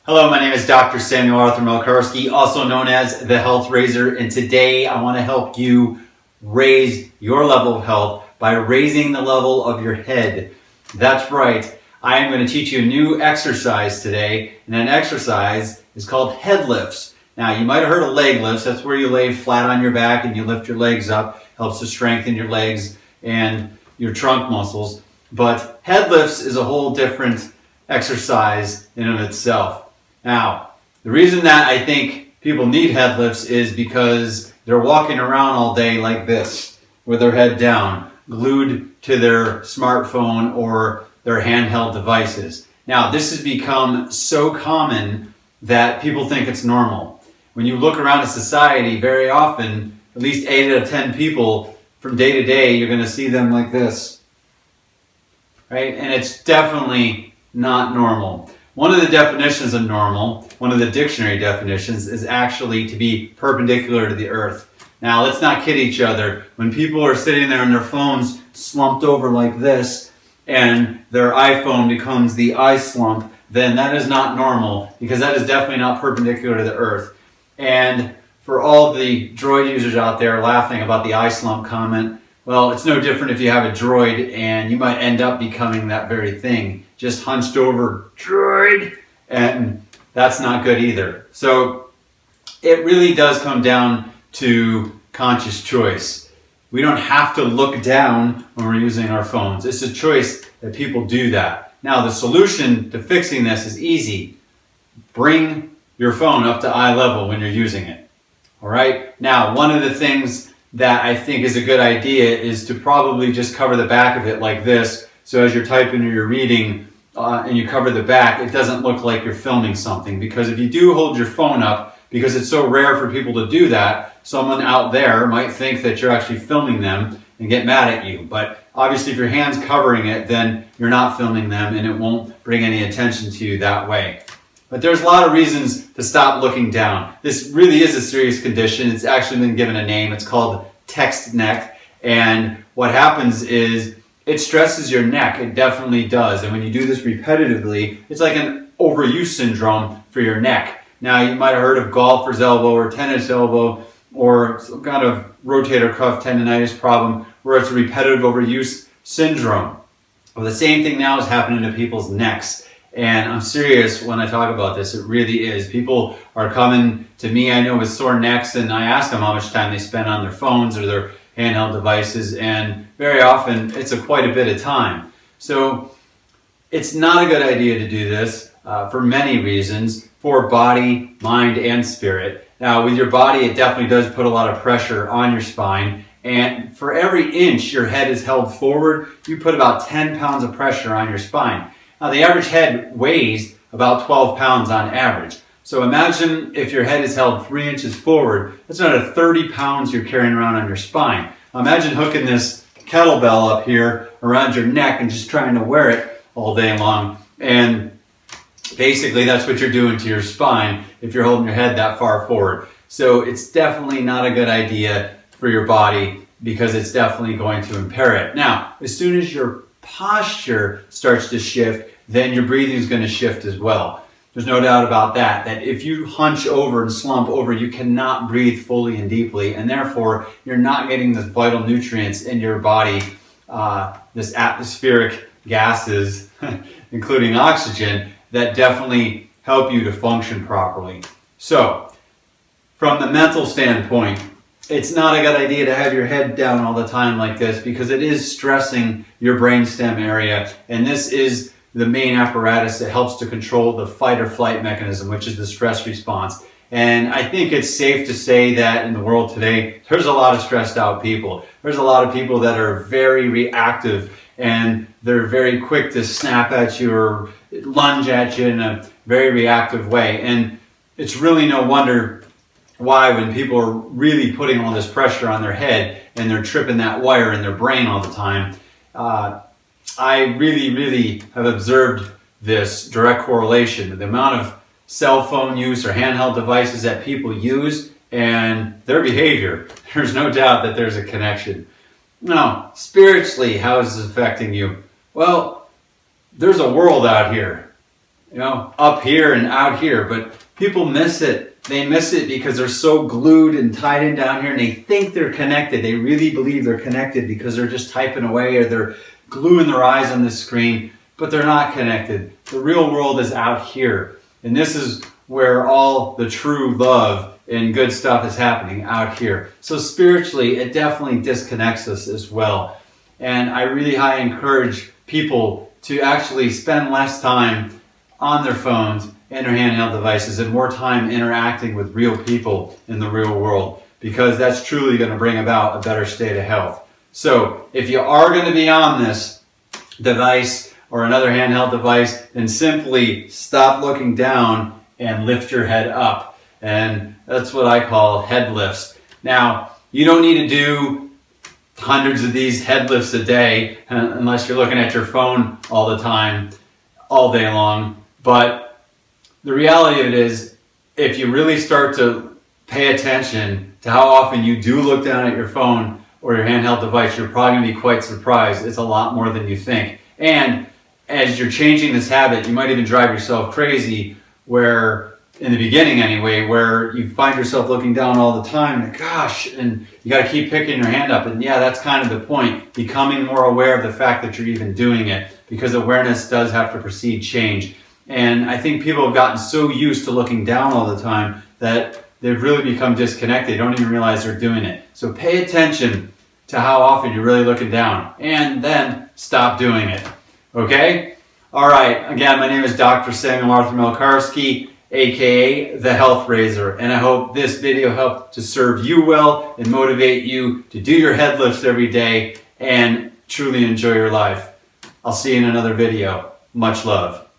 Hello, my name is Dr. Samuel Arthur Mielcarski, also known as the Health Raiser, and today I want to help you raise your level of health by raising the level of your head. That's right, I am going to teach you a new exercise today, and that exercise is called head lifts. Now, you might have heard of leg lifts. That's where you lay flat on your back and you lift your legs up. Helps to strengthen your legs and your trunk muscles. But head lifts is a whole different exercise in and of itself. Now, the reason that I think people need head lifts is because they're walking around all day like this, with their head down, glued to their smartphone or their handheld devices. Now, this has become so common that people think it's normal. When you look around at society, very often, at least 8 out of 10 people from day to day, you're going to see them like this. Right? And it's definitely not normal. One of the definitions of normal, one of the dictionary definitions, is actually to be perpendicular to the earth. Now, let's not kid each other. When people are sitting there on their phones slumped over like this, and their iPhone becomes the eye slump, then that is not normal, because that is definitely not perpendicular to the earth. And for all the droid users out there laughing about the eye slump comment, well, it's no different if you have a droid and you might end up becoming that very thing. Just hunched over droid, and that's not good either. So it really does come down to conscious choice. We don't have to look down when we're using our phones. It's a choice that people do that. Now, the solution to fixing this is easy. Bring your phone up to eye level when you're using it. All right? Now, one of the things that I think is a good idea is to probably just cover the back of it like this, so as you're typing or you're reading and you cover the back, it doesn't look like you're filming something. Because if you do hold your phone up, because it's so rare for people to do that, someone out there might think that you're actually filming them and get mad at you. But obviously if your hand's covering it, then you're not filming them and it won't bring any attention to you that way. But there's a lot of reasons to stop looking down. This really is a serious condition. It's actually been given a name. It's called text neck. And what happens is it stresses your neck. It definitely does. And when you do this repetitively, it's like an overuse syndrome for your neck. Now, you might have heard of golfer's elbow or tennis elbow or some kind of rotator cuff tendonitis problem where it's a repetitive overuse syndrome. Well, the same thing now is happening to people's necks. And I'm serious when I talk about this. It really is. People are coming to me, I know, with sore necks, and I ask them how much time they spend on their phones or their handheld devices, and very often it's quite a bit of time. So it's not a good idea to do this for many reasons, for body, mind, and spirit. Now, with your body, it definitely does put a lot of pressure on your spine, and for every inch your head is held forward, you put about 10 pounds of pressure on your spine. Now, the average head weighs about 12 pounds on average. So imagine if your head is held 3 inches forward, that's another 30 pounds you're carrying around on your spine. Now, imagine hooking this kettlebell up here around your neck and just trying to wear it all day long. And basically that's what you're doing to your spine if you're holding your head that far forward. So it's definitely not a good idea for your body because it's definitely going to impair it. Now, as soon as your posture starts to shift, then your breathing is going to shift as well. There's no doubt about that, that if you hunch over and slump over, you cannot breathe fully and deeply, and therefore you're not getting the vital nutrients in your body, this atmospheric gases, including oxygen, that definitely help you to function properly. So, from the mental standpoint, it's not a good idea to have your head down all the time like this because it is stressing your brainstem area, and this is the main apparatus that helps to control the fight or flight mechanism, which is the stress response. And I think it's safe to say that in the world today, there's a lot of stressed out people. There's a lot of people that are very reactive and they're very quick to snap at you or lunge at you in a very reactive way. And it's really no wonder why when people are really putting all this pressure on their head and they're tripping that wire in their brain all the time. I really have observed this direct correlation. The amount of cell phone use or handheld devices that people use and their behavior. There's no doubt that there's a connection. Now, spiritually, how is this affecting you? Well, there's a world out here. up here and out here, but people miss it. They miss it because they're so glued and tied in down here, and they think they're connected. They really believe they're connected because they're just typing away or they're gluing their eyes on the screen, but they're not connected. The real world is out here, and this is where all the true love and good stuff is happening, out here. So spiritually, it definitely disconnects us as well. And I really highly encourage people to actually spend less time on their phones and their handheld devices and more time interacting with real people in the real world, because that's truly going to bring about a better state of health. So if you are going to be on this device or another handheld device, then simply stop looking down and lift your head up. And that's what I call head lifts. Now, you don't need to do hundreds of these head lifts a day unless you're looking at your phone all the time, all day long. But the reality of it is, if you really start to pay attention to how often you do look down at your phone or your handheld device, you're probably going to be quite surprised. It's a lot more than you think. And as you're changing this habit, you might even drive yourself crazy, where in the beginning anyway, where you find yourself looking down all the time, and gosh, and you got to keep picking your hand up. And yeah, that's kind of the point, becoming more aware of the fact that you're even doing it, because awareness does have to precede change. And I think people have gotten so used to looking down all the time that they've really become disconnected. They don't even realize they're doing it. So pay attention to how often you're really looking down, and then stop doing it. Okay? All right. Again, my name is Dr. Samuel Arthur Mielcarski, aka the Health Raiser, and I hope this video helped to serve you well and motivate you to do your head lifts every day and truly enjoy your life. I'll see you in another video. Much love.